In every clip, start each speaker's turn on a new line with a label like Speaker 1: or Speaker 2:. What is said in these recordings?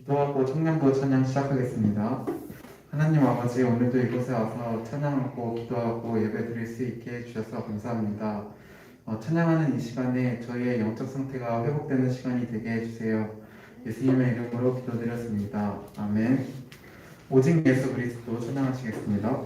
Speaker 1: 기도하고 청년부 찬양 시작하겠습니다. 하나님 아버지, 오늘도 이곳에 와서 찬양하고 기도하고 예배 드릴 수 있게 해주셔서 감사합니다. 찬양하는 이 시간에 저희의 영적 상태가 회복되는 시간이 되게 해주세요. 예수님의 이름으로 기도드렸습니다. 아멘. 오직 예수 그리스도 찬양하시겠습니다.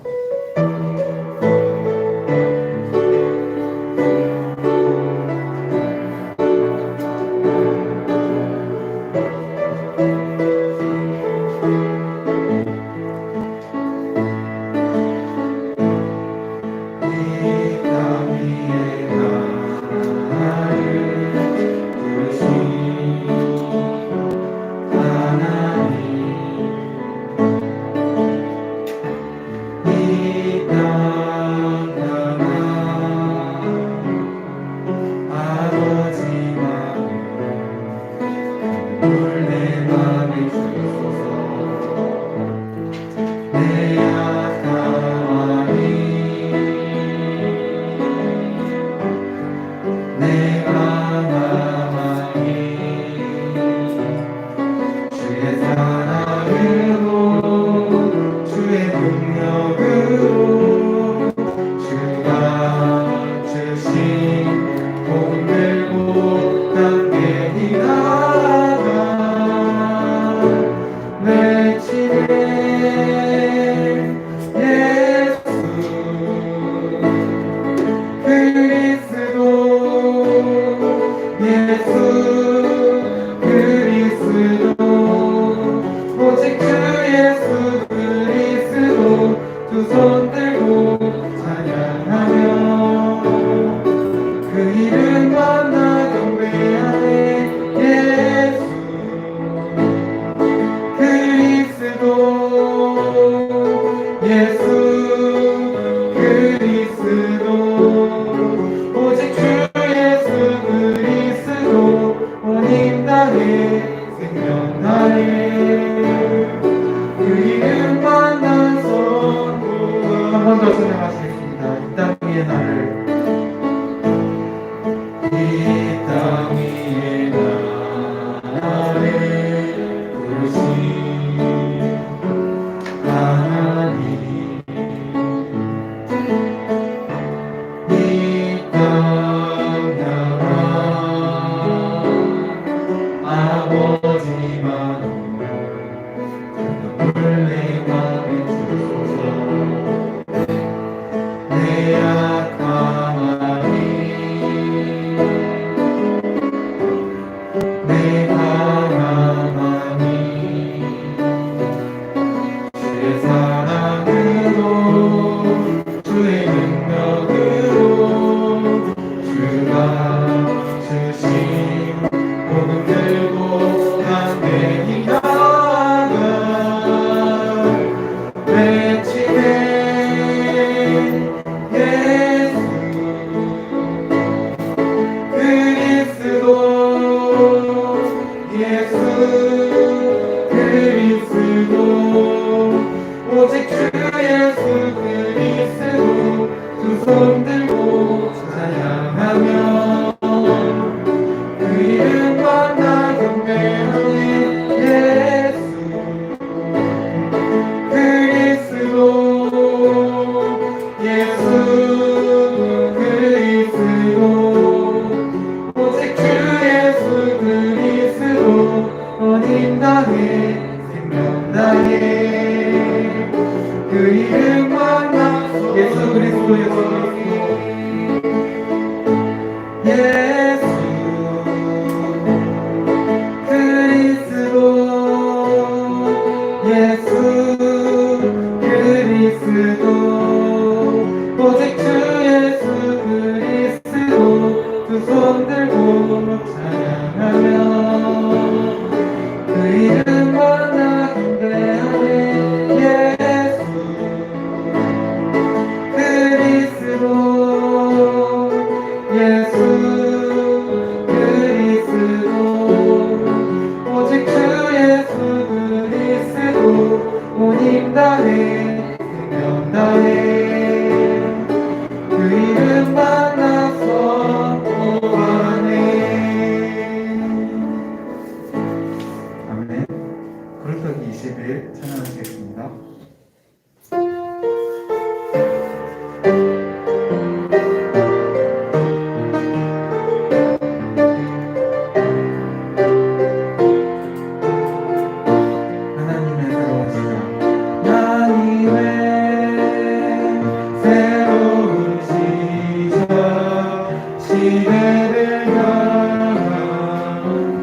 Speaker 1: 시대를 향한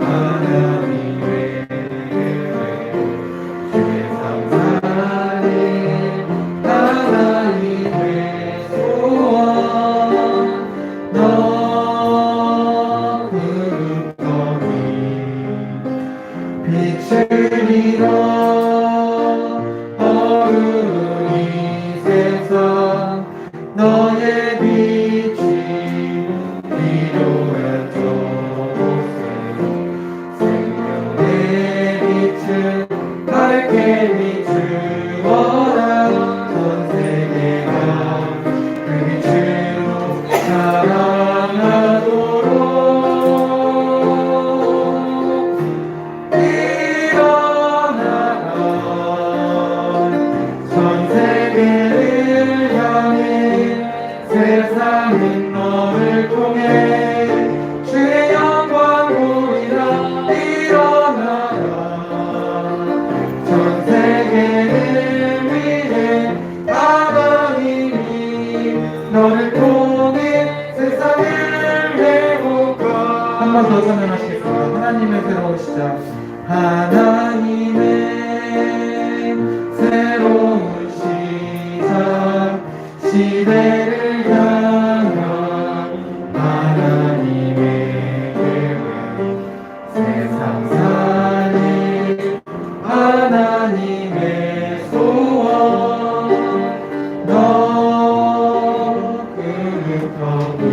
Speaker 1: 하나님의 세상 살림 하나님의 소원 너 그릇더니 빛을 잃어 어두운 이 세상 너의 빛이 필요한 저곳에 생명의 빛을 밝게 비추어라 전 세계가 그 빛으로 살아나도록 일어나라 전 세계를 향해 세상은 너를 통해 주의 영광 보이라 일어나라 전 세계를 위해 하나님이 너를 통해 세상을 회복하 한 번 더 찬양하시겠습니다. 하나님의 새로운 시작 하나님의 새로운 시작 시대를 향한 하나님의 계획 세상 살림 하나님의 소원 너 그릇더니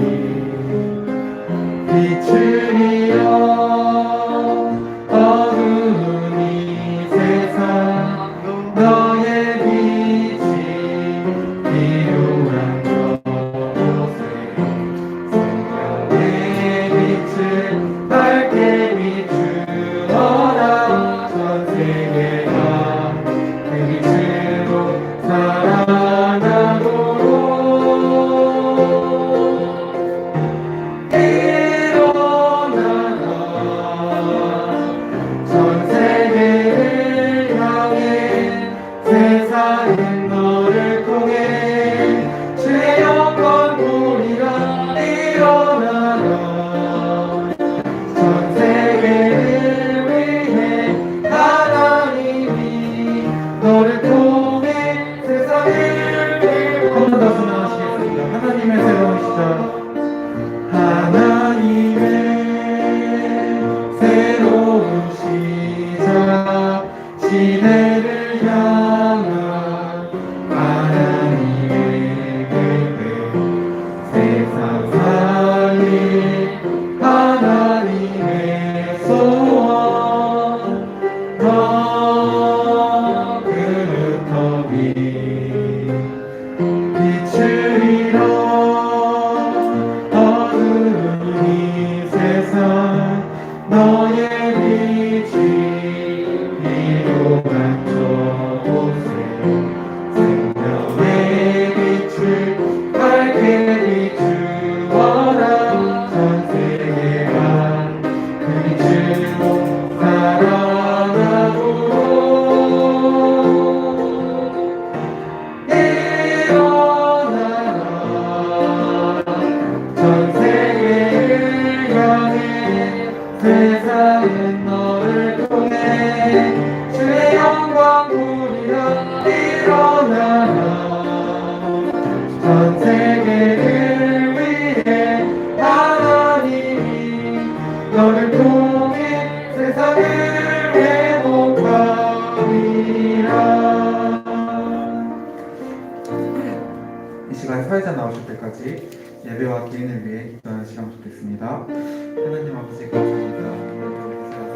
Speaker 1: 빛을 잃어 어두운 이 세상 너의 빛이 필요한 저곳에 생명의 빛을 밝게 비추어라 전 세계가 그 빛으로 살아나도록 일어나라 전 세계를 향해 세상은 너를 통해 주의 영광 보리라 일어나라 전 세계를 위해 하나님이 너를 통해 세상을 한번 더 선언하시겠습니다. 하나님의 새로운 시작 하나님의 새로운 시작 시대를 향한 하나님의 계획 세상 살림 하나님의 소원 너 그릇더니 빛을 잃어 어두운 이 세상 너의 빛이 필요한 저곳에 생명의 빛을 밝게 비추어라 전 세계가 그 빛으로 살아나도록 일어나라 전 세계를 향해 세상은 너를 통해 주의 영광 보리라 일어나라 전 세계를 위해 하나님이 너를 통해 세상을 회복하리라. 이 시간 사회자 나오실 때까지 예배와 기인을 위해 기도하는 시간 갖겠습니다. 하나님 아버지 감사합니다.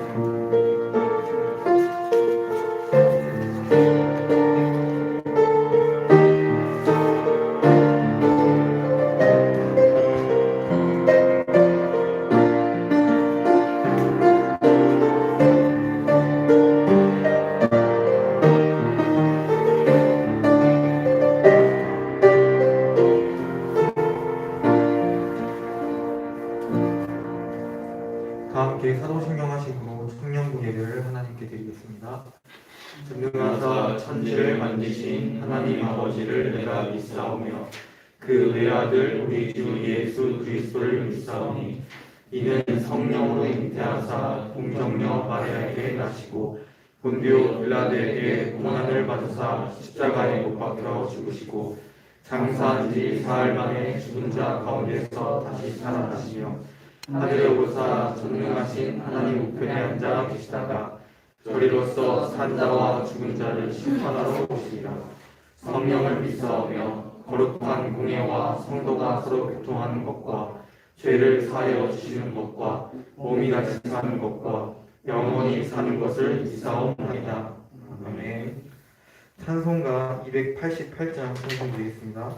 Speaker 1: 다 함께 사도신경 하시고 청년부 예배를 하나님께 드리겠습니다. 전능하사 천지를 만드신 하나님 아버지를 내가 믿사오며 그
Speaker 2: 그 외아들 우리 주 예수 그리스도를 믿사오니 이는 성령으로 잉태하사 동정녀 마리아에게 나시고 본디오 빌라도에게 고난을 받으사 십자가에 못 박혀 죽으시고 장사한 지 사흘 만에 죽은 자 가운데서 다시 살아나시며 하늘에 오르사 전능하신 하나님 우편에 앉아 계시다가 저리로서 산자와 죽은 자를 심판하러 오시리라. 성령을 믿사오며 거룩한 공예와 성도가 서로 교통하는 것과 죄를 사하여 주시는 것과 몸이 다시 사는 것과 영원히 사는 것을 믿사옵나이다. 아멘.
Speaker 3: 찬송가 288장 찬송드리겠습니다.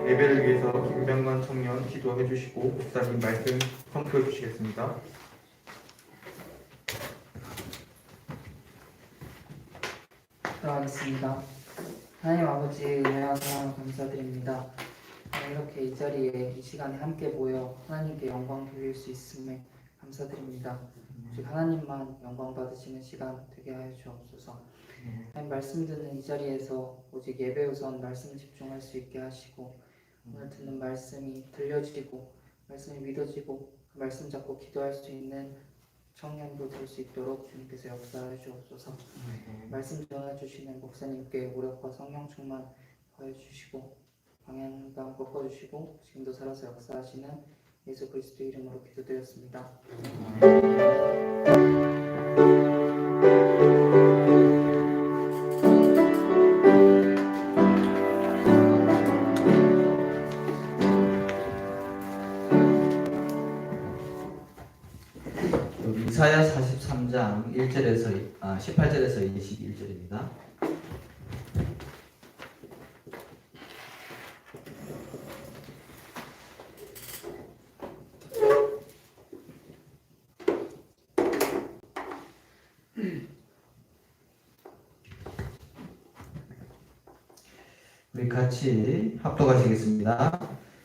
Speaker 3: 예배를 위해서 김병관 청년 기도해 주시고 목사님 말씀 선포해 주시겠습니다.
Speaker 4: 기도하겠습니다. 하나님 아버지 은혜와 사랑 감사드립니다. 이렇게 이 자리에 이 시간에 함께 모여 하나님께 영광 돌릴 수 있음에 감사드립니다. 오직 하나님만 영광 받으시는 시간 되게 하여 주옵소서. 하나님 말씀 듣는 이 자리에서 오직 예배 우선 말씀 집중할 수 있게 하시고 오늘 듣는 말씀이 들려지고 말씀이 믿어지고 그 말씀 잡고 기도할 수 있는 청년도 될 수 있도록 주님께서 역사해 주옵소서. 말씀 전해주시는 목사님께 오력과 성령 충만 하여 주시고 방향감 꺾어주시고 지금도 살아서 역사하시는 예수 그리스도 이름으로 기도드렸습니다.
Speaker 5: 이사야 43장 1절에서 18절에서 21절입니다. 우리 같이 합독하시겠습니다.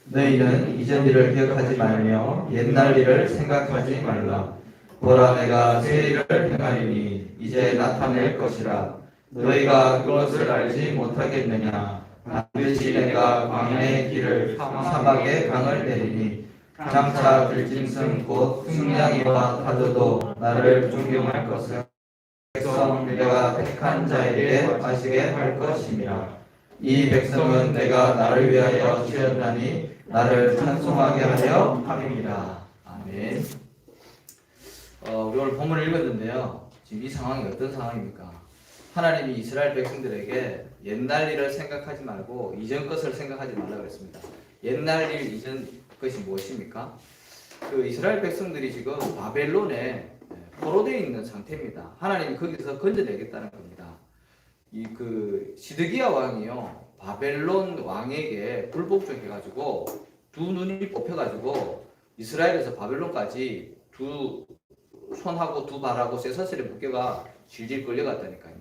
Speaker 5: 너희는 이전 일을 기억하지 말며 옛날 일을 생각하지 말라. 보라, 내가 새 일을 행하리니 이제 나타낼 것이라. 너희가 그것을 알지 못하겠느냐. 반드시 내가 광야의 길을 사막의 강을 내리니 장차 들짐승 곧 승냥이와 타조도 나를 존경할 것은 백성 내가 택한 자에게 마시게 할 것임이라. 이 백성은 내가 나를 위하여 지었나니 나를 찬송하게 하려 함이니라. 아멘. 우리 오늘 본문을 읽었는데요. 지금 이 상황이 어떤 상황입니까? 하나님이 이스라엘 백성들에게 옛날 일을 생각하지 말고 이전 것을 생각하지 말라고 했습니다. 옛날 일, 이전 것이 무엇입니까? 그 이스라엘 백성들이 지금 바벨론에 포로되어 있는 상태입니다. 하나님이 거기서 건져내겠다는 겁니다. 이 그 시드기야 왕이요 바벨론 왕에게 불복종해가지고 두 눈이 뽑혀가지고 이스라엘에서 바벨론까지 두 손하고 두 발하고 쇠사슬에 묶여가 질질 끌려갔다니까요.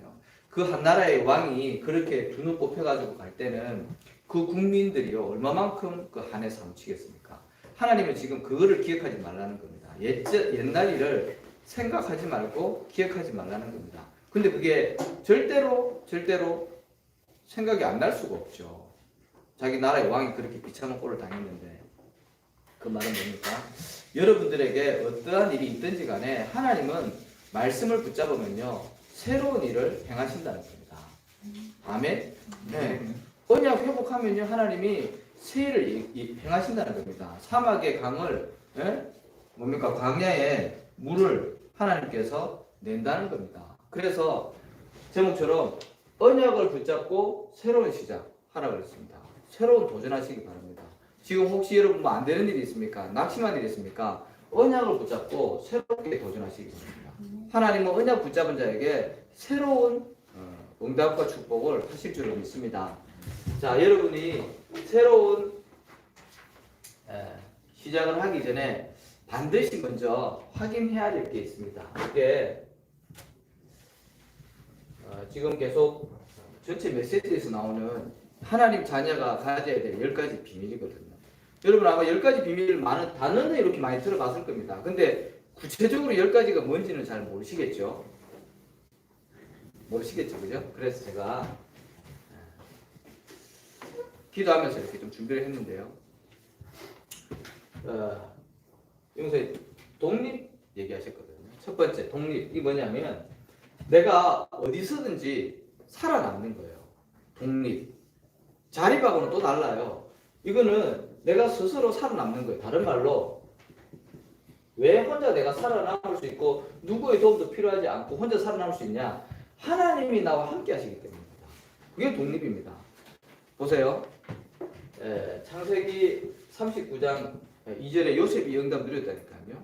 Speaker 5: 그 한 나라의 왕이 그렇게 두 눈 뽑혀가지고 갈 때는 그 국민들이요 얼마만큼 그 한에 사무치겠습니까? 하나님은 지금 그거를 기억하지 말라는 겁니다. 옛날 일을 생각하지 말고 기억하지 말라는 겁니다. 근데 그게 절대로 생각이 안 날 수가 없죠. 자기 나라의 왕이 그렇게 비참한 꼴을 당했는데 그 말은 뭡니까? 여러분들에게 어떠한 일이 있든지 간에 하나님은 말씀을 붙잡으면요 새로운 일을 행하신다는 겁니다. 아멘? 네. 언약 회복하면요 하나님이 새 일을 행하신다는 겁니다. 사막의 강을 뭡니까? 광야에 물을 하나님께서 낸다는 겁니다. 그래서 제목처럼 언약을 붙잡고 새로운 시작 하라고 그랬습니다. 새로운 도전하시기 바랍니다. 지금 혹시 여러분 뭐 안 되는 일이 있습니까? 낙심한 일이 있습니까? 언약을 붙잡고 새롭게 도전하시기 바랍니다. 하나님은 언약 붙잡은 자에게 새로운 응답과 축복을 하실 줄을 믿습니다. 자, 여러분이 새로운 시작을 하기 전에 반드시 먼저 확인해야 될 게 있습니다. 그게 지금 계속 전체 메시지에서 나오는 하나님 자녀가 가져야 될 10가지 비밀이거든요. 여러분 아마 10가지 비밀 많은 단어는 이렇게 많이 들어봤을 겁니다. 근데 구체적으로 10가지가 뭔지는 잘 모르시겠죠? 그죠? 그래서 제가 기도하면서 이렇게 좀 준비를 했는데요. 여기서 독립 얘기하셨거든요. 첫 번째 독립 이 뭐냐면 내가 어디서든지 살아남는 거예요. 독립. 자립하고는 또 달라요. 이거는 내가 스스로 살아남는 거예요. 다른 말로 왜 혼자 내가 살아남을 수 있고 누구의 도움도 필요하지 않고 혼자 살아남을 수 있냐? 하나님이 나와 함께 하시기 때문입니다. 그게 독립입니다. 보세요. 창세기 39장 2절에 요셉이 영감 누렸다니까요.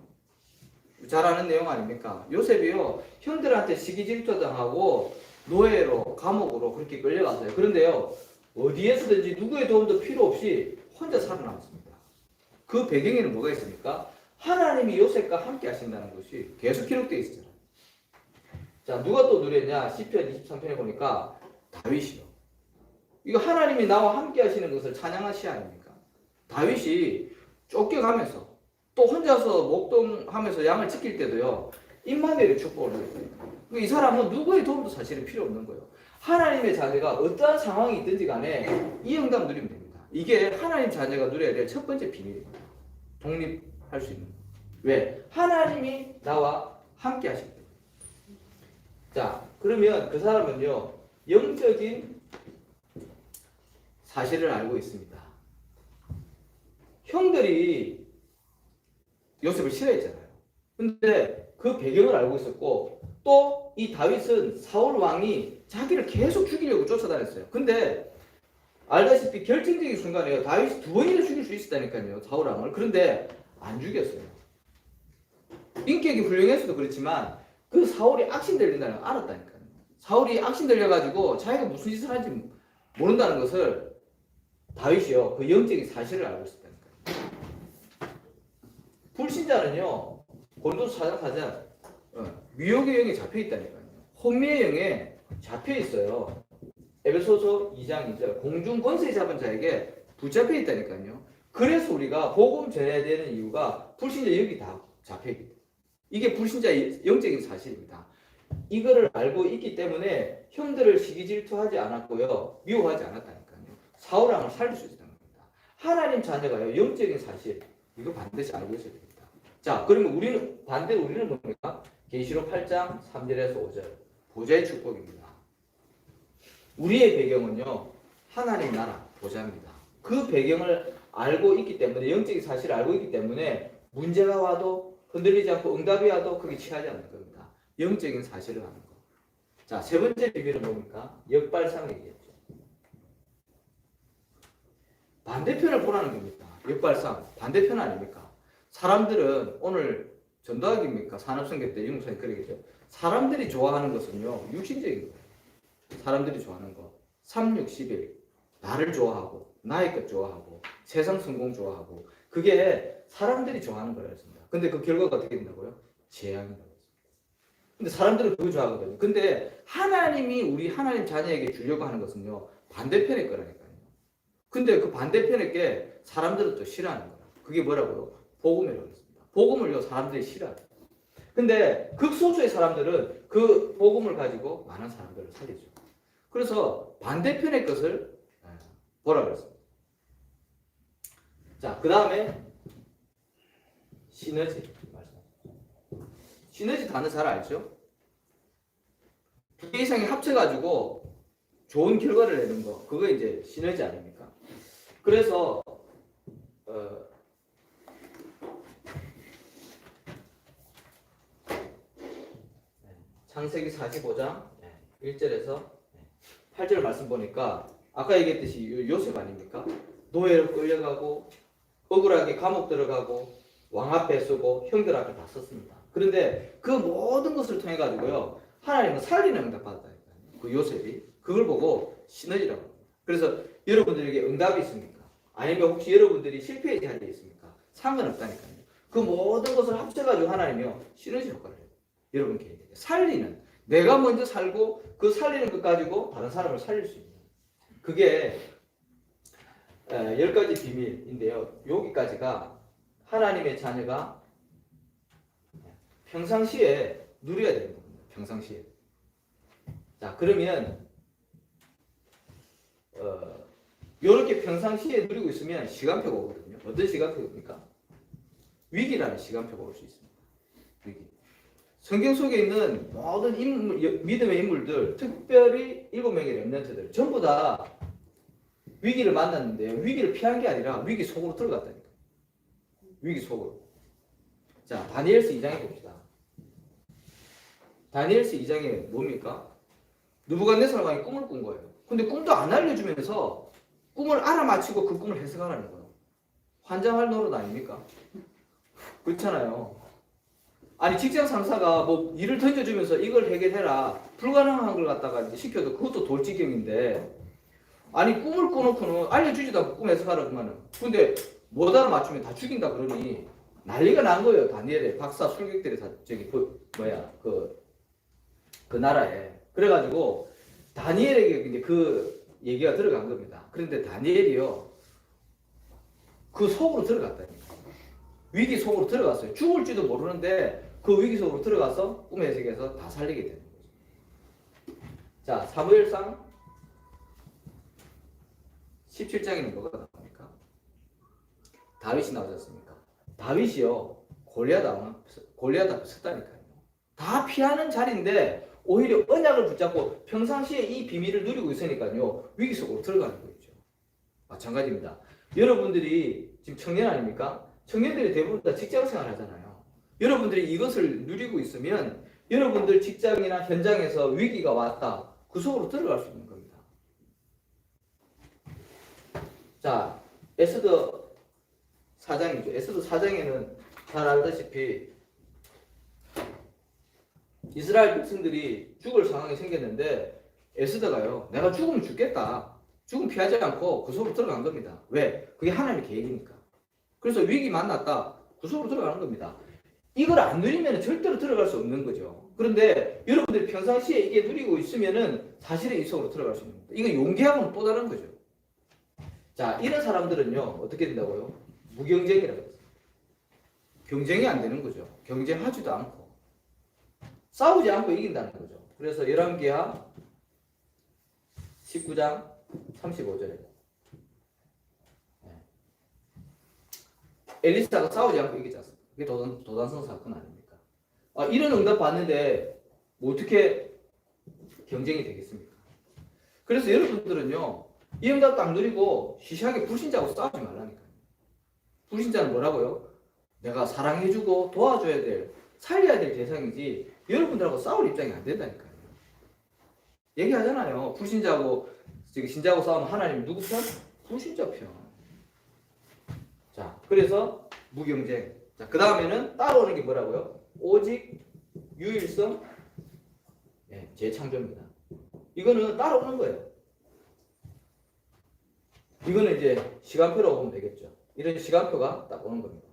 Speaker 5: 잘 아는 내용 아닙니까? 요셉이요 형들한테 시기 질투당하고 노예로 감옥으로 그렇게 끌려갔어요. 그런데요 어디에서든지 누구의 도움도 필요 없이 혼자 살아남았습니다. 그 배경에는 뭐가 있습니까? 하나님이 요셉과 함께 하신다는 것이 계속 기록되어 있잖아요. 자, 누가 또 누렸냐? 시편 23편에 보니까 다윗이요. 이거 하나님이 나와 함께 하시는 것을 찬양한 시 아닙니까? 다윗이 쫓겨가면서 또 혼자서 목동하면서 양을 지킬 때도요 임마누엘의 축복을 누렸어요. 이 사람은 누구의 도움도 사실은 필요 없는 거예요. 하나님의 자녀가 어떠한 상황이 있든지 간에 이 영감 누리면 됩니다. 이게 하나님 자녀가 누려야 될 첫 번째 비밀입니다. 독립할 수 있는. 왜? 하나님이 나와 함께 하실 때문에. 자, 그러면 그 사람은요 영적인 사실을 알고 있습니다. 형들이 요셉을 싫어했잖아요. 근데 그 배경을 알고 있었고 또 이 다윗은 사울 왕이 자기를 계속 죽이려고 쫓아다녔어요. 근데 알다시피 결정적인 순간에요. 다윗이 2번이나 죽일 수 있었다니까요. 사울 왕을. 그런데 안 죽였어요. 인격이 훌륭해서도 그렇지만 그 사울이 악신들린다는 걸 알았다니까요. 사울이 악신들려가지고 자기가 무슨 짓을 하는지 모른다는 것을 다윗이요 그 영적인 사실을 알고 있었다니까요. 불신자는요 고린도서 4장 미혹의 영에 잡혀 있다니까요. 혼미의 영에 잡혀 있어요. 에베소서 2장 2절 공중 권세 잡은 자에게 붙잡혀 있다니까요. 그래서 우리가 복음 전해야 되는 이유가 불신자 여기 다 잡혀 있기 때문에 이게 불신자의 영적인 사실입니다. 이거를 알고 있기 때문에 형들을 시기 질투하지 않았고요 미워하지 않았다니까요.
Speaker 6: 사울왕을 살릴 수 있다는 겁니다. 하나님 자녀가요, 영적인 사실 이거 반드시 알고 있어야 됩니다. 자, 그러면 우리는 뭡니까? 계시록 8장 3절에서 5절 보좌의 축복입니다. 우리의 배경은요, 하나님 나라 보좌입니다. 그 배경을 알고 있기 때문에, 영적인 사실을 알고 있기 때문에 문제가 와도 흔들리지 않고 응답이 와도 그게 취하지 않는 겁니다. 영적인 사실을 아는 거. 자, 세 번째 비밀은 뭡니까? 역발상 얘기했죠. 반대편을 보라는 겁니다. 역발상 반대편 아닙니까? 사람들은 오늘 전도학입니까? 산업성경 때 유목사님 그러겠죠. 사람들이 좋아하는 것은요, 육신적인 거예요. 사람들이 좋아하는 거 3, 6, 11 나를 좋아하고 나의 것 좋아하고 세상 성공 좋아하고 그게 사람들이 좋아하는 거였습니다. 근데 그 결과가 어떻게 된다고요? 재앙이라고 했습니다. 근데 사람들은 그거 좋아하거든요. 근데 하나님이 우리 하나님 자녀에게 주려고 하는 것은요, 반대편의 거라니까요. 근데 그 반대편의 게 사람들은 또 싫어하는 거예요. 그게 뭐라고요? 복음이라고 했습니다. 복음을요, 사람들이 싫어해요. 근데 극소수의 사람들은 그 복음을 가지고 많은 사람들을 살리죠. 그래서 반대편의 것을 보라 그랬습니다. 자, 그 다음에 시너지. 시너지 단어 잘 알죠? 두 개 이상이 합쳐가지고 좋은 결과를 내는 거, 그거 이제 시너지 아닙니까? 그래서 창세기 45장 1절에서 8절 말씀 보니까 아까 얘기했듯이 요셉 아닙니까? 노예로 끌려가고 억울하게 감옥 들어가고 왕 앞에 서고 형들 앞에 다 섰습니다. 그런데 그 모든 것을 통해 가지고요, 하나님은 살리는 응답 받았다니까요. 그 요셉이 그걸 보고 시너지라고 합니다. 그래서 여러분들에게 응답이 있습니까? 아니면 혹시 여러분들이 실패의 자리에 있습니까? 상관없다니까요. 그 모든 것을 합쳐가지고 하나님이요, 시너지 효과를 해요. 여러분 개인에게 살리는, 내가 먼저 살고 그 살리는 것 가지고 다른 사람을 살릴 수 있는, 그게 10가지 비밀인데요. 여기까지가 하나님의 자녀가 평상시에 누려야 되는 겁니다. 평상시에. 자, 그러면 이렇게 평상시에 누리고 있으면 시간표가 오거든요. 어떤 시간표입니까? 위기라는 시간표가 올 수 있습니다. 위기. 성경 속에 있는 모든 믿음의 인물들, 특별히 7명의 렘넌트들 전부 다 위기를 만났는데 위기를 피한 게 아니라 위기 속으로 들어갔다니까. 위기 속으로. 자, 다니엘서 2장에 봅시다. 다니엘서 2장에 뭡니까? 느부갓네살 왕이 꿈을 꾼 거예요. 근데 꿈도 안 알려주면서 꿈을 알아맞히고 그 꿈을 해석하라는 거예요. 환장할 노릇 아닙니까? 그렇잖아요. 아니, 직장 상사가 뭐 일을 던져주면서 이걸 해결해라, 불가능한 걸 갖다가 이제 시켜도 그것도 돌직경인데, 아니 꿈을 꿔놓고는 알려주지도 않고 꿈 해석하라 그만은. 근데 못 알아맞추면 다 죽인다 그러니 난리가 난 거예요. 다니엘의 박사 술객들이 다 저기 그 나라에. 그래가지고 다니엘에게 이제 그 얘기가 들어간 겁니다. 그런데 다니엘이요, 그 속으로 들어갔다니까. 위기 속으로 들어갔어요. 죽을지도 모르는데 그 위기 속으로 들어가서 꿈 해석에서 다 살리게 되는 거죠. 자, 사무엘상 17장에는 뭐가 나옵니까? 다윗이 나오지 않습니까? 다윗이요, 골리앗 앞에 섰다니까요. 다 피하는 자리인데 오히려 언약을 붙잡고 평상시에 이 비밀을 누리고 있으니까요, 위기 속으로 들어가는 거죠. 마찬가지입니다. 여러분들이 지금 청년 아닙니까? 청년들이 대부분 다 직장생활 하잖아요. 여러분들이 이것을 누리고 있으면 여러분들 직장이나 현장에서 위기가 왔다, 그 속으로 들어갈 수 있는 겁니다. 자, 에스더 4장이죠. 에스더 4장에는 잘 알다시피 이스라엘 백성들이 죽을 상황이 생겼는데 에스더가요, 내가 죽으면 죽겠다, 죽음 피하지 않고 그 속으로 들어간 겁니다. 왜? 그게 하나님의 계획이니까. 그래서 위기 만났다, 그 속으로 들어가는 겁니다. 이걸 안 누리면 절대로 들어갈 수 없는 거죠. 그런데 여러분들이 평상시에 이게 누리고 있으면은 사실은 이 속으로 들어갈 수 있는 겁니다. 이건 용기하고는 또 다른 거죠. 자, 이런 사람들은요, 어떻게 된다고요? 무경쟁이라고 했어요. 경쟁이 안 되는 거죠. 경쟁하지도 않고 싸우지 않고 이긴다는 거죠. 그래서 열왕기하 19장 35절에 엘리사가 싸우지 않고 이기지 않습니까? 그게 도단성 사건 아닙니까? 이런 응답 받는데 뭐 어떻게 경쟁이 되겠습니까? 그래서 여러분들은요, 이 응답 딱 누리고 시시하게 불신자하고 싸우지 말라니까요. 불신자는 뭐라고요? 내가 사랑해주고 도와줘야 될, 살려야 될 대상이지 여러분들하고 싸울 입장이 안 된다니까요. 얘기하잖아요. 불신자하고 신자하고 싸우면 하나님 누구 편? 불신자 편. 자, 그래서 무경쟁. 자, 그 다음에는 따라오는 게 뭐라고요? 오직 유일성, 재창조입니다. 이거는 따라오는 거예요. 이거는 이제 시간표로 보면 되겠죠. 이런 시간표가 딱 오는 겁니다.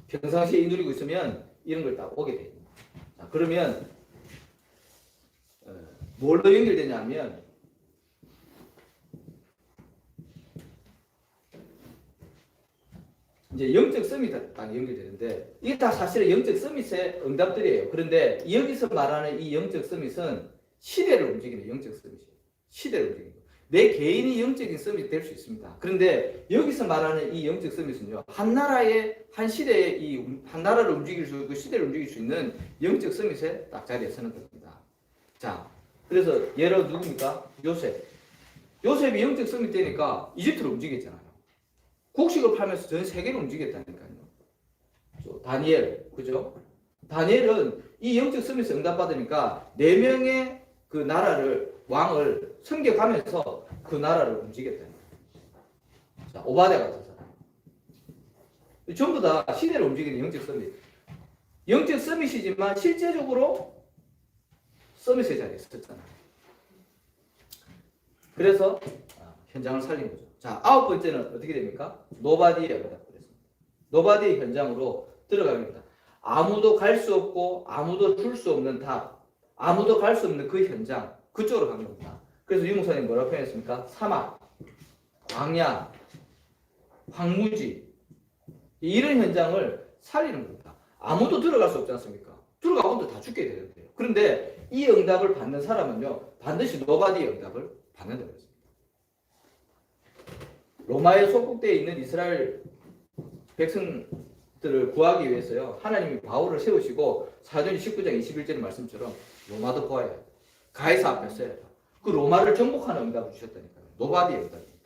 Speaker 6: 평상시에 누리고 있으면 이런 걸 딱 오게 돼요. 자, 그러면 뭘로 연결되냐면 이제 영적 서밋이 딱 연결되는데 이게 다 사실은 영적 서밋의 응답들이에요. 그런데 여기서 말하는 이 영적 서밋은 시대를 움직이는 영적 서밋이에요. 시대를 움직이는 거. 내 개인이 영적인 서밋이 될 수 있습니다. 그런데 여기서 말하는 이 영적 서밋은요, 한 나라의 한 시대의 이 한 나라를 움직일 수 있고 시대를 움직일 수 있는 영적 서밋에 딱 자리에 서는 겁니다. 자, 그래서 예로 누굽니까? 요셉. 요셉이 영적 서밋 되니까 이집트를 움직였잖아요. 곡식을 팔면서 전 세계를 움직였다니까요. 다니엘, 그죠? 다니엘은 이 영적 서밋에 응답받으니까 4명의 그 나라를, 왕을 섬겨가면서 그 나라를 움직였다는 거예요. 자, 오바댜 같은 사람. 전부 다 시대를 움직이는 영적 서밋. 영적 서밋이지만 실제적으로 서밋의 자리에 있었잖아요. 그래서 현장을 살린 거죠. 자, 9번째는 어떻게 됩니까? 노바디의 응답. 노바디의 현장으로 들어갑니다. 아무도 갈 수 없고 아무도 줄 수 없는 답, 아무도 갈 수 없는 그 현장, 그쪽으로 간 겁니다. 그래서 유목사님 뭐라고 표현했습니까? 사막, 광야, 황무지, 이런 현장을 살리는 겁니다. 아무도 들어갈 수 없지 않습니까? 들어가고도 다 죽게 되는데요. 그런데 이 응답을 받는 사람은요, 반드시 노바디의 응답을 받는다고 했습니다. 로마의 속국대에 있는 이스라엘 백성들을 구하기 위해서요, 하나님이 바울을 세우시고 사도행 19장 21절 말씀처럼 로마도 보아야 해요. 가이사 앞에 서야 해요. 그 로마를 정복하는 응답을 주셨다니까요. 노바디의 응답입니다.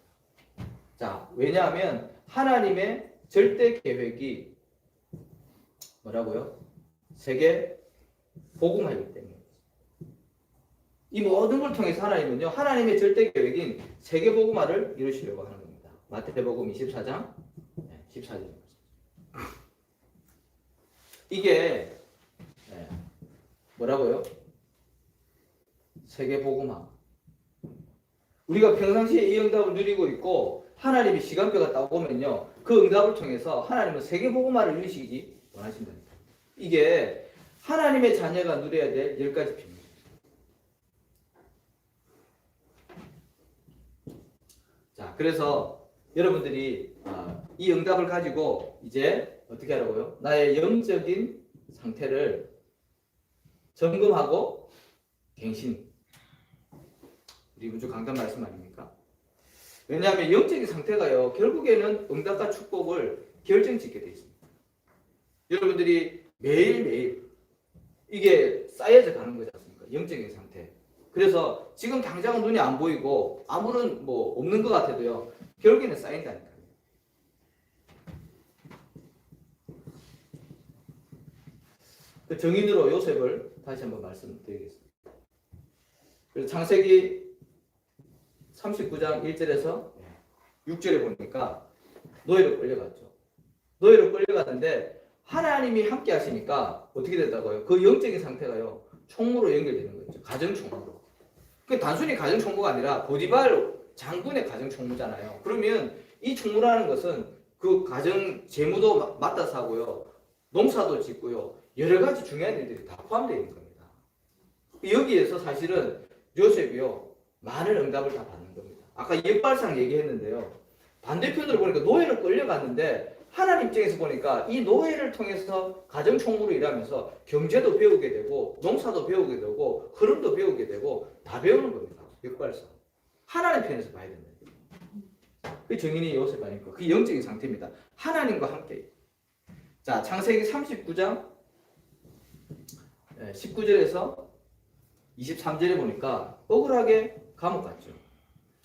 Speaker 6: 자, 왜냐하면 하나님의 절대 계획이 뭐라고요? 세계 복음화이기 때문에. 이 모든 걸 통해서 하나님은요, 하나님의 절대 계획인 세계 복음화를 이루시려고 하는 겁니다. 마태복음 24장 14절. 이게 뭐라고요? 세계 복음화. 우리가 평상시에 이 응답을 누리고 있고 하나님이 시간표가 딱 오면요, 그 응답을 통해서 하나님은 세계 복음화를 이루시기 원하신다니까. 이게 하나님의 자녀가 누려야 될 10가지 비밀. 자, 그래서 여러분들이 이 응답을 가지고 이제 어떻게 하라고요? 나의 영적인 상태를 점검하고 갱신. 우리 우주 강단 말씀 아닙니까? 왜냐하면 영적인 상태가요, 결국에는 응답과 축복을 결정짓게 되어 있습니다. 여러분들이 매일매일 이게 쌓여져 가는 거지 않습니까? 영적인 상태. 그래서 지금 당장은 눈이 안 보이고 아무런 뭐 없는 것 같아도요, 결국에는 쌓인다니까요. 그 정인으로 요셉을 다시 한번 말씀드리겠습니다. 그래서 창세기 39장 1절에서 6절에 보니까 노예로 끌려갔죠. 노예로 끌려갔는데 하나님이 함께 하시니까 어떻게 된다고요? 그 영적인 상태가요, 총무로 연결되는 거죠. 가정 총무로. 그 단순히 가정 총무가 아니라 보디발 장군의 가정 총무잖아요. 그러면 이 총무라는 것은 그 가정 재무도 맡아서 하고요, 농사도 짓고요, 여러 가지 중요한 일들이 다 포함되어 있는 겁니다. 여기에서 사실은 요셉이요, 많은 응답을 다 받는 겁니다. 아까 역발상 얘기했는데요, 반대편으로 보니까 노예로 끌려갔는데 하나님 입장에서 보니까 이 노예를 통해서 가정 총무로 일하면서 경제도 배우게 되고 농사도 배우게 되고 흐름도 배우게 되고 다 배우는 겁니다. 역발상. 하나님 편에서 봐야 된다. 그 증인이 요셉 아닙니까? 그 영적인 상태입니다. 하나님과 함께. 자, 창세기 39장 19절에서 23절에 보니까 억울하게 감옥 갔죠.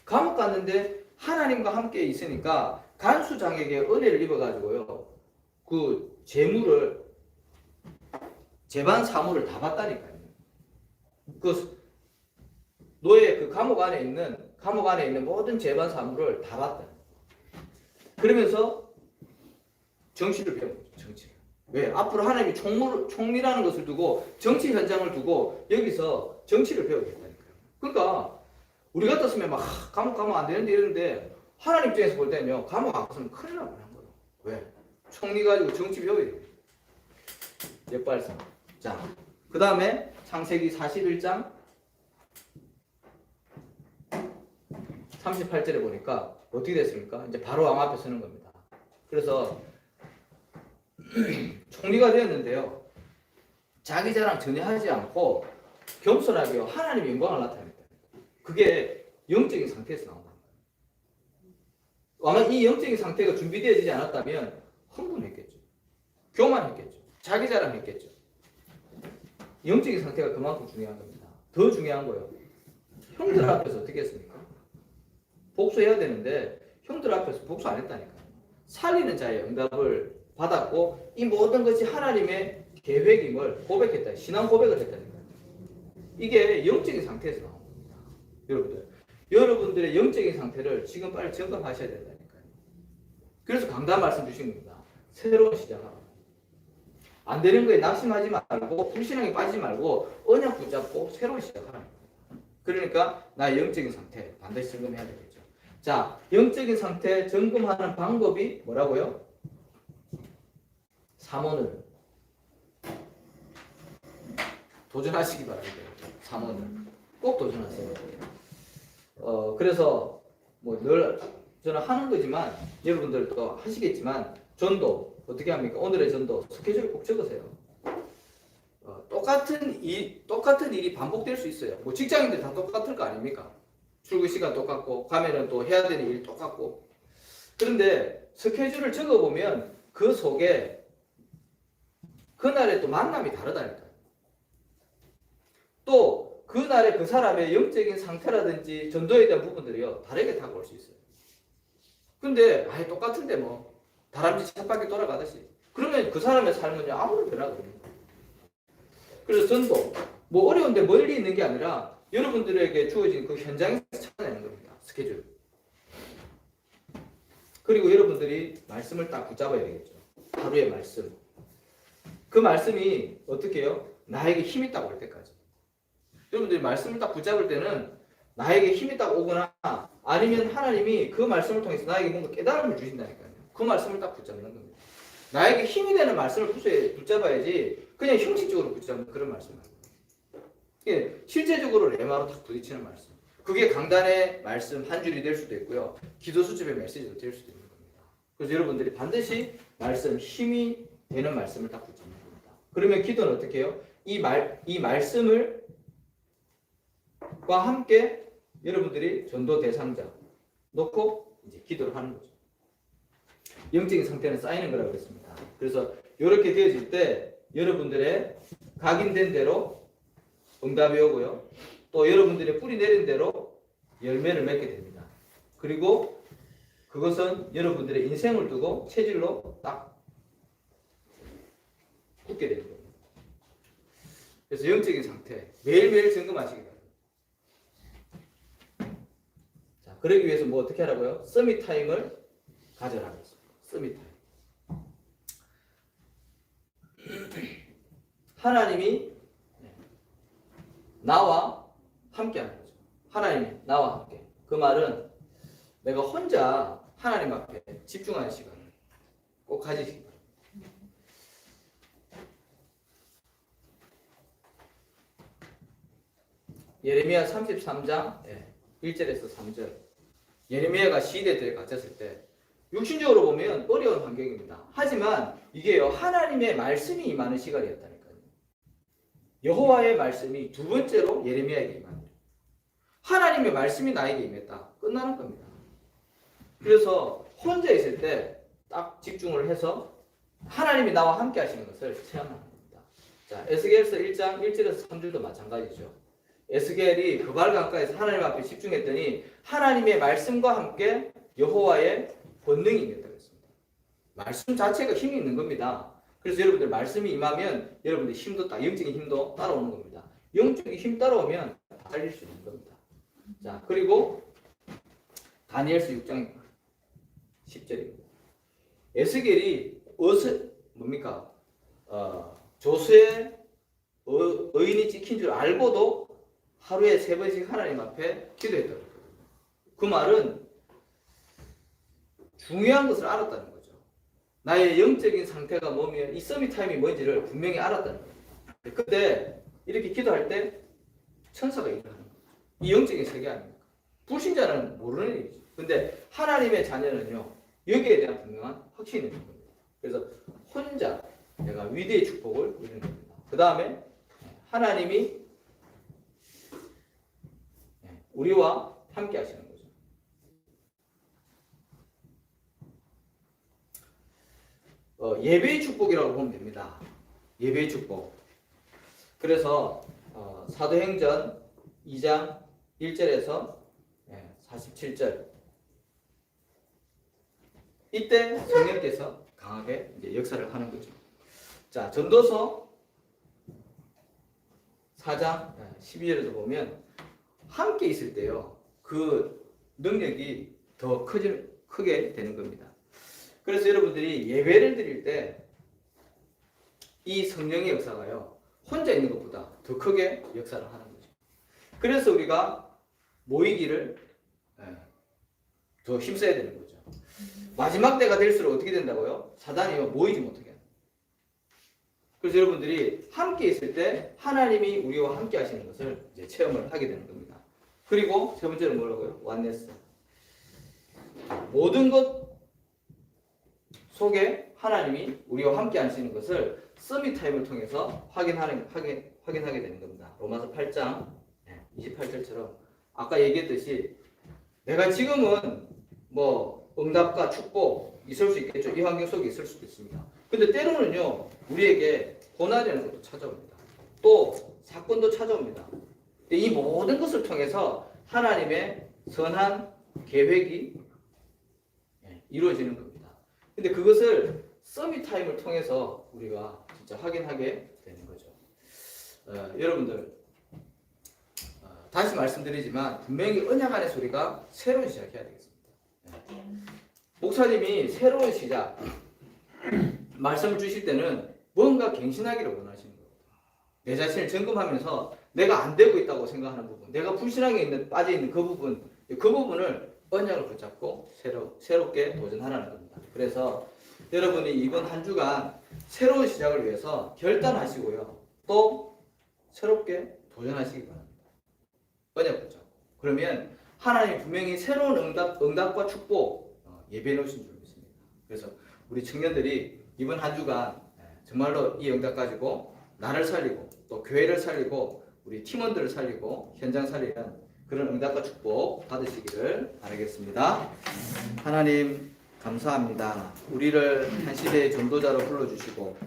Speaker 6: 감옥 갔는데 하나님과 함께 있으니까 간수장에게 은혜를 입어가지고요. 그 재물을 재반 사물을 다 받다니까요. 그 노예 그 감옥 안에 있는 모든 재반 사물을 다 받다. 그러면서 정치를 배운 거죠. 정치. 왜? 앞으로 하나님이 총리라는 것을 두고 정치 현장을 두고 여기서 정치를 배우겠다니까요. 그러니까 우리 같았으면 막 감옥 가면 안 되는데 이러는데 하나님 입장에서 볼 때는요. 감옥 안 갔으면 큰일 날 뻔한 거예요. 왜? 총리 가지고 정치 배워야 돼요. 역발상. 자, 그 다음에 창세기 41장 38절에 보니까 어떻게 됐습니까? 이제 바로 왕 앞에 서는 겁니다. 그래서 총리가 되었는데요. 자기 자랑 전혀 하지 않고 겸손하게 하나님의 영광을 나타냅니다. 그게 영적인 상태에서 나온다. 아마 이 영적인 상태가 준비되어지지 않았다면 흥분했겠죠. 교만했겠죠. 자기 자랑했겠죠. 영적인 상태가 그만큼 중요한 겁니다. 더 중요한 거예요. 형들 앞에서 어떻게 했습니까? 복수해야 되는데 형들 앞에서 복수 안 했다니까요. 살리는 자의 응답을 받았고 이 모든 것이 하나님의 계획임을 고백했다. 신앙 고백을 했다니까요. 이게 영적인 상태에서 나온 겁니다. 여러분들. 여러분들의 영적인 상태를 지금 빨리 점검하셔야 된다니까요. 그래서 강단 말씀 주신 겁니다. 새로운 시작하라. 안 되는 거에 낙심하지 말고 불신앙에 빠지지 말고 언약 붙잡고 새로운 시작하라. 그러니까 나의 영적인 상태 반드시 점검해야 되겠죠. 자, 영적인 상태 점검하는 방법이 뭐라고요? 삼원을 도전하시기 바랍니다. 삼원을 꼭 도전하세요. 그래서 뭐 늘 저는 하는 거지만 여러분들도 하시겠지만 전도 어떻게 합니까? 오늘의 전도 스케줄을 꼭 적으세요. 똑같은 일이 반복될 수 있어요. 뭐 직장인들 다 똑같을 거 아닙니까? 출근 시간 똑같고 가면은 또 해야 되는 일이 똑같고. 그런데 스케줄을 적어보면 그 속에 그날의 또 만남이 다르다니까요. 또 그날의 그 사람의 영적인 상태라든지 전도에 대한 부분들이요 다르게 다가올 수 있어요. 근데 아예 똑같은데 뭐 다람쥐 쳇바퀴 돌아가듯이 그러면 그 사람의 삶은요 아무런 변화가 없는 거예요. 그래서 전도 뭐 어려운데 멀리 있는 게 아니라 여러분들에게 주어진 그 현장에서 찾아내는 겁니다. 스케줄. 그리고 여러분들이 말씀을 딱 붙잡아야 되겠죠. 하루의 말씀. 그 말씀이 어떻게 해요? 나에게 힘이 딱 올 때까지. 여러분들이 말씀을 딱 붙잡을 때는 나에게 힘이 딱 오거나 아니면 하나님이 그 말씀을 통해서 나에게 뭔가 깨달음을 주신다니까요. 그 말씀을 딱 붙잡는 겁니다. 나에게 힘이 되는 말씀을 붙잡아야지 그냥 형식적으로 붙잡는 그런 말씀을 합니다. 실제적으로 레마로 딱 부딪히는 말씀. 그게 강단의 말씀 한 줄이 될 수도 있고요. 기도 수집의 메시지도 될 수도 있는 겁니다. 그래서 여러분들이 반드시 말씀, 힘이 되는 말씀을 딱 붙잡는 겁니다. 그러면 기도는 어떻게 해요? 이 말씀을 과 함께 여러분들이 전도 대상자 놓고 이제 기도를 하는 거죠. 영적인 상태는 쌓이는 거라고 했습니다. 그래서 이렇게 되어질 때 여러분들의 각인된 대로 응답이 오고요. 또 여러분들의 뿌리 내린 대로 열매를 맺게 됩니다. 그리고 그것은 여러분들의 인생을 두고 체질로 딱 굳게 되는 겁니다. 그래서 영적인 상태 매일매일 점검하시기 바랍니다. 자, 그러기 위해서 뭐 어떻게 하라고요? 서밋 타임을 가져라고 했습니다. 서밋 타임. 하나님이 나와 함께 하는 거죠. 하나님이 나와 함께. 그 말은 내가 혼자 하나님 앞에 집중하는 시간을 꼭 가지시기 바랍니다. 예레미야 33장 1절에서 3절. 예레미야가 시대에 갇혔을 때 육신적으로 보면 어려운 환경입니다. 하지만 이게요 하나님의 말씀이 임하는 시간이었다니까요. 여호와의 말씀이 두 번째로 예레미야에게 임합니다. 하나님의 말씀이 나에게 임했다. 끝나는 겁니다. 그래서 혼자 있을 때 딱 집중을 해서 하나님이 나와 함께 하시는 것을 체험하는 겁니다. 자, 에스겔서 1장 1절에서 3절도 마찬가지죠. 에스겔이 그 발 강가에서 하나님 앞에 집중했더니 하나님의 말씀과 함께 여호와의 권능이 임했다고 했습니다. 말씀 자체가 힘이 있는 겁니다. 그래서 여러분들 말씀이 임하면 여러분들 힘도 영적인 힘도 따라오는 겁니다. 영적인 힘 따라오면 다 살릴 수 있는 겁니다. 자, 그리고 다니엘서 6장 10절입니다. 에스겔이 뭡니까? 조수의 의인이 찍힌 줄 알고도 하루에 3번씩 하나님 앞에 기도했다고. 그 말은 중요한 것을 알았다는 거죠. 나의 영적인 상태가 뭐면 이 서밋 타임이 뭔지를 분명히 알았다는 거예요. 그때 이렇게 기도할 때 천사가 일을 하는 거죠. 이 영적인 세계 아닙니까? 불신자는 모르는 일이죠. 근데 하나님의 자녀는요, 여기에 대한 분명한 확신이 있는 겁니다. 그래서 혼자 내가 위대의 축복을 누리는 겁니다. 그 다음에 하나님이 우리와 함께 하시는 거죠. 예배의 축복이라고 보면 됩니다. 예배의 축복. 그래서 사도행전 2장 1절에서 47절, 이때 성령께서 강하게 이제 역사를 하는 거죠. 자, 전도서 4장 12절에도 보면 함께 있을 때요, 그 능력이 더 크게 되는 겁니다. 그래서 여러분들이 예배를 드릴 때 이 성령의 역사가요, 혼자 있는 것보다 더 크게 역사를 하는 거죠. 그래서 우리가 모이기를 더 힘써야 되는 거죠. 마지막 때가 될수록 어떻게 된다고요? 사단이 모이지 못하게 합니다. 그래서 여러분들이 함께 있을 때 하나님이 우리와 함께 하시는 것을 이제 체험을 하게 되는 겁니다. 그리고 세 번째는 뭐라고요? 완네스. 모든 것 속에 하나님이 우리와 함께 하시는 것을 서밋 타임을 통해서 확인하게 되는 겁니다. 로마서 8장 28절처럼 아까 얘기했듯이 내가 지금은 뭐 응답과 축복 있을 수 있겠죠. 이 환경 속에 있을 수도 있습니다. 근데 때로는요, 우리에게 고난이라는 것도 찾아옵니다. 또 사건도 찾아옵니다. 근데 이 모든 것을 통해서 하나님의 선한 계획이 이루어지는 겁니다. 근데 그것을 서밋 타임을 통해서 우리가 진짜 확인하게 되는 거죠. 여러분들, 다시 말씀드리지만 분명히 언약 안의 소리가 새로운 시작해야 되겠습니다. 목사님이 새로운 시작 말씀을 주실 때는 뭔가 갱신하기를 원하시는 거예요. 내 자신을 점검하면서 내가 안 되고 있다고 생각하는 부분, 내가 불신앙에 빠져 있는 그 부분을 언약을 붙잡고 새롭게 도전하라는 겁니다. 그래서 여러분이 이번 한 주간 새로운 시작을 위해서 결단하시고요, 또 새롭게 도전하시기 바랍니다. 언약 붙잡고. 그러면 하나님이 분명히 새로운 응답과 축복 예배해 놓으신 줄 믿습니다. 그래서 우리 청년들이 이번 한 주간 정말로 이 응답 가지고 나를 살리고 또 교회를 살리고 우리 팀원들을 살리고 현장 살리는 그런 응답과 축복 받으시기를 바라겠습니다. 하나님 감사합니다. 우리를 한 시대의 전도자로 불러주시고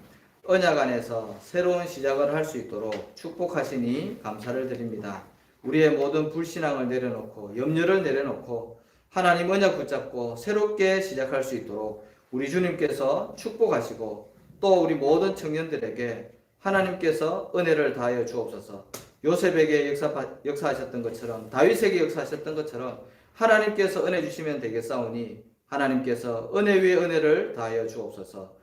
Speaker 6: 언약 안에서 새로운 시작을 할 수 있도록 축복하시니 감사를 드립니다. 우리의 모든 불신앙을 내려놓고 염려를 내려놓고 하나님 언약 붙잡고 새롭게 시작할 수 있도록 우리 주님께서 축복하시고 또 우리 모든 청년들에게 하나님께서 은혜를 다하여 주옵소서. 요셉에게 역사하셨던 것처럼 다윗에게 역사하셨던 것처럼 하나님께서 은혜 주시면 되겠사오니 하나님께서 은혜 위에 은혜를 다하여 주옵소서.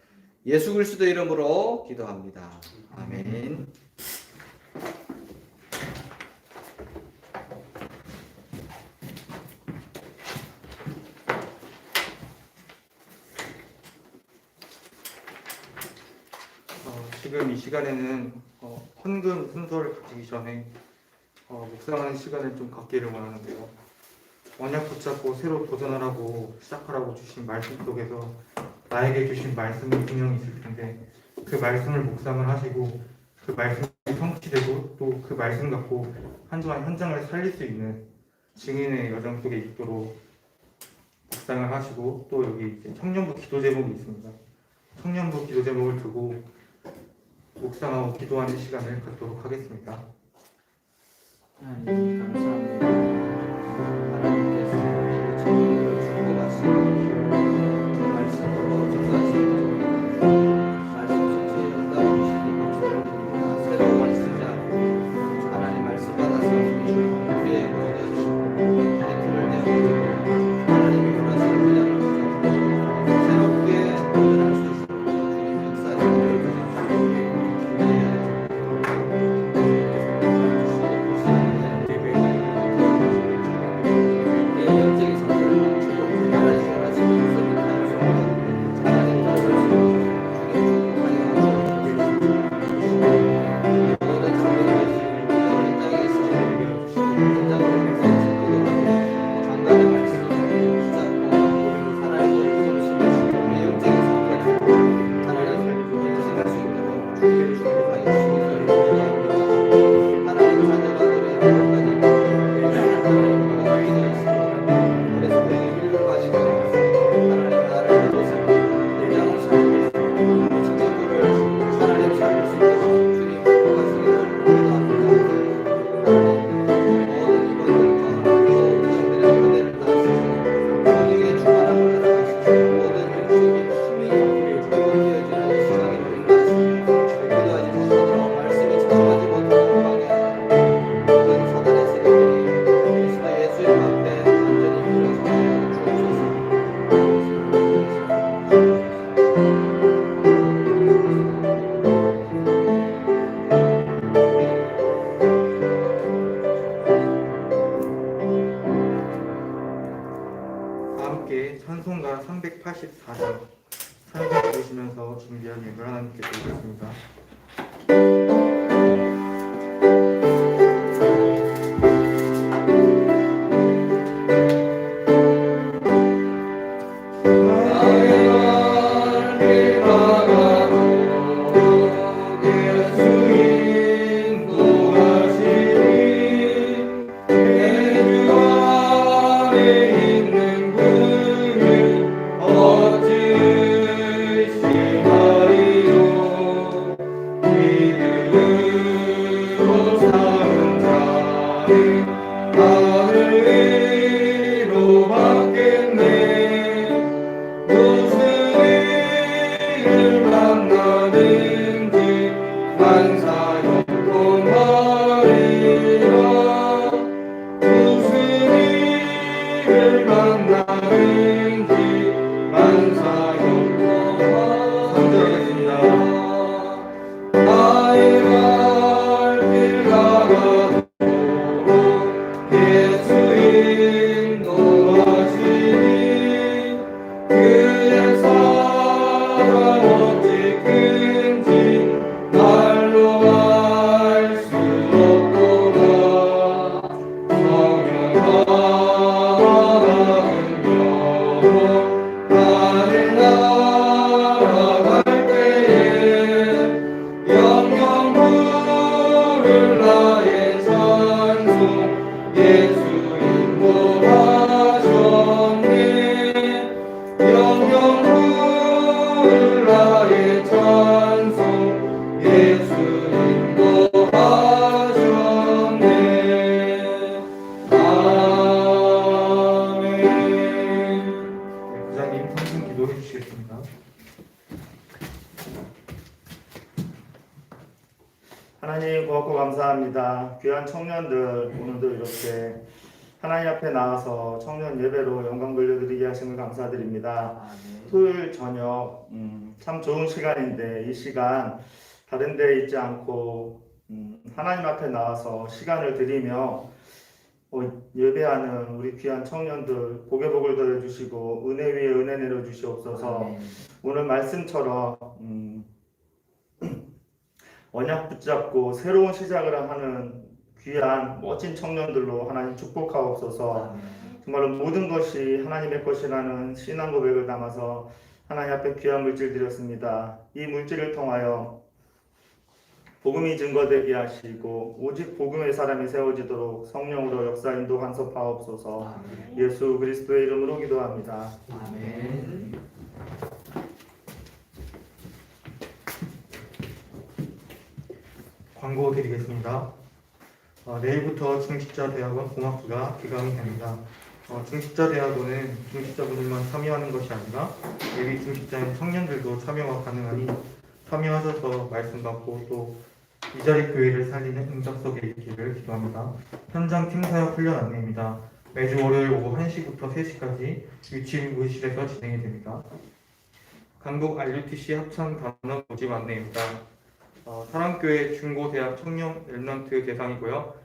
Speaker 6: 예수 그리스도 이름으로 기도합니다. 아멘.
Speaker 3: 지금 이 시간에는 헌금 순서를 가지기 전에 묵상하는 시간을 좀 갖기를 원하는데요. 언약 붙잡고 새로 도전하라고 시작하라고 주신 말씀 속에서 나에게 주신 말씀이 분명히 있을 텐데 그 말씀을 묵상을 하시고 그 말씀이 성취되고 또 그 말씀 갖고 한 주간 현장을 살릴 수 있는 증인의 여정 속에 있도록 묵상을 하시고 또 여기 이제 청년부 기도 제목이 있습니다. 청년부 기도 제목을 두고 묵상하고 기도하는 시간을 갖도록 하겠습니다.
Speaker 6: 하나님 감사합니다. 하나님께서 우리 청년들을 주고 가시고 말씀으로 전도하시고 말씀 전체에 응답해 주시니 박수를 드립니다. 새로운 말씀자 하나님 말씀 받아서 우리의 모든 배틀을 내어주고 하나님이 원하시는 분야를 가지고 새롭게 도전할 수 있도록 주님 역사를
Speaker 3: 함께 찬송가 384장 찬송 부르시면서 준비한 예물 하나님께 드리겠습니다.
Speaker 7: 하나님 고맙고 감사합니다. 귀한 청년들 오늘도 이렇게 하나님 앞에 나와서 청년 예배로 영광 돌려드리게 하심을 감사드립니다. 토요일 저녁 참 좋은 시간인데 이 시간 다른 데 있지 않고 하나님 앞에 나와서 시간을 드리며 예배하는 우리 귀한 청년들 복에 복을 더해주시고 은혜 위에 은혜 내려주시옵소서. 오늘 말씀처럼 언약 붙잡고 새로운 시작을 하는 귀한 멋진 청년들로 하나님 축복하옵소서. 정말로 모든 것이 하나님의 것이라는 신앙 고백을 담아서 하나님 앞에 귀한 물질 드렸습니다. 이 물질을 통하여 복음이 증거되게 하시고 오직 복음의 사람이 세워지도록 성령으로 역사 인도 간섭하옵소서. 예수 그리스도의 이름으로 기도합니다.
Speaker 6: 아멘.
Speaker 3: 광고 드리겠습니다. 내일부터 중직자대학원 공학기가 개강이 됩니다. 중직자대학원은 중직자분들만 참여하는 것이 아니라 예비 중직자인 청년들도 참여가 가능하니 참여하셔서 말씀 받고 또 이 자리 교회를 살리는 응답 속에 있기를 기도합니다. 현장 팀사역 훈련 안내입니다. 매주 월요일 오후 1시부터 3시까지 유치부실에서 진행이 됩니다. 강북 RUTC 합창 단원 모집 안내입니다. 사랑교회 중고대학 청년 랩런트 대상이고요.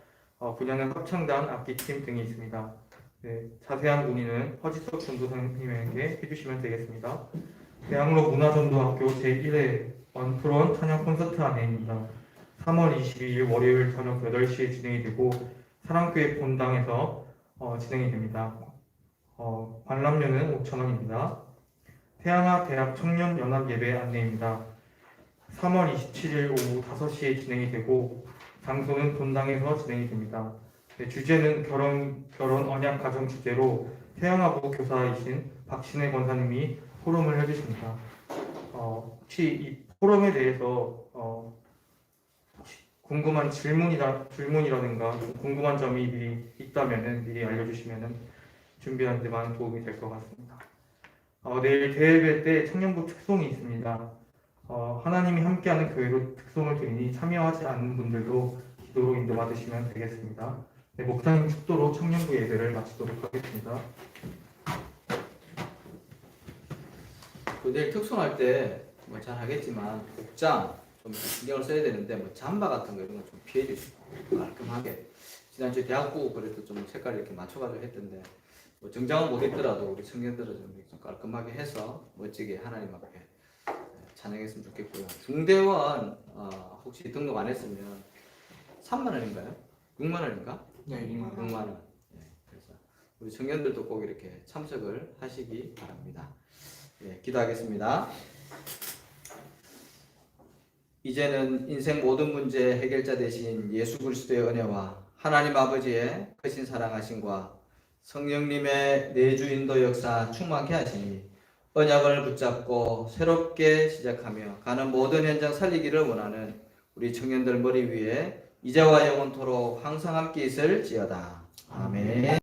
Speaker 3: 분야는 합창단, 악기팀 등이 있습니다. 네, 자세한 문의는 허지석 전도사님에게 해주시면 되겠습니다. 대학로 문화전도학교 제1회 원프론 찬양 콘서트 안내입니다. 3월 22일 월요일 저녁 8시에 진행이 되고 사랑교회 본당에서 진행이 됩니다. 관람료는 5,000원입니다. 태안화 대학 청년 연합 예배 안내입니다. 3월 27일 오후 5시에 진행이 되고 장소는 본당에서 진행이 됩니다. 네, 주제는 결혼 언약 가정 주제로 태양화부 교사이신 박신혜 권사님이 포럼을 해주십니다. 혹시 이 포럼에 대해서 궁금한 질문이라든가 궁금한 점이 미리 있다면 미리 알려주시면 준비하는 데 많은 도움이 될 것 같습니다. 내일 대예배 때 청년부 특송이 있습니다. 하나님이 함께하는 교회로 특송을 드리니 참여하지 않는 분들도 기도로 인도받으시면 되겠습니다. 네, 목사님 축도로 청년부 예배를 마치도록 하겠습니다.
Speaker 6: 내일 특송할 때 뭐 잘 하겠지만 복장 좀 신경을 써야 되는데 뭐 잠바 같은 거 이런 거 좀 피해 주시고 깔끔하게. 지난주에 대학부 그래도 좀 색깔 이렇게 맞춰가지고 했던데 뭐 정장은 못 입더라도 우리 청년들은 좀 깔끔하게 해서 멋지게 하나님 앞에 찬양했으면 좋겠고요. 중대원 혹시 등록 안 했으면 3만 원인가요? 6만 원인가?
Speaker 3: 네,
Speaker 6: 6만 원. 네, 그래서 우리 청년들도 꼭 이렇게 참석을 하시기 바랍니다. 네, 기도하겠습니다. 이제는 인생 모든 문제 해결자 되신 예수 그리스도의 은혜와 하나님 아버지의 크신 사랑하심과 성령님의 내주 인도 역사 충만케 하시니 언약을 붙잡고 새롭게 시작하며 가는 모든 현장 살리기를 원하는 우리 청년들 머리 위에 이제와 영원토록 항상 함께 있을지어다. 아멘.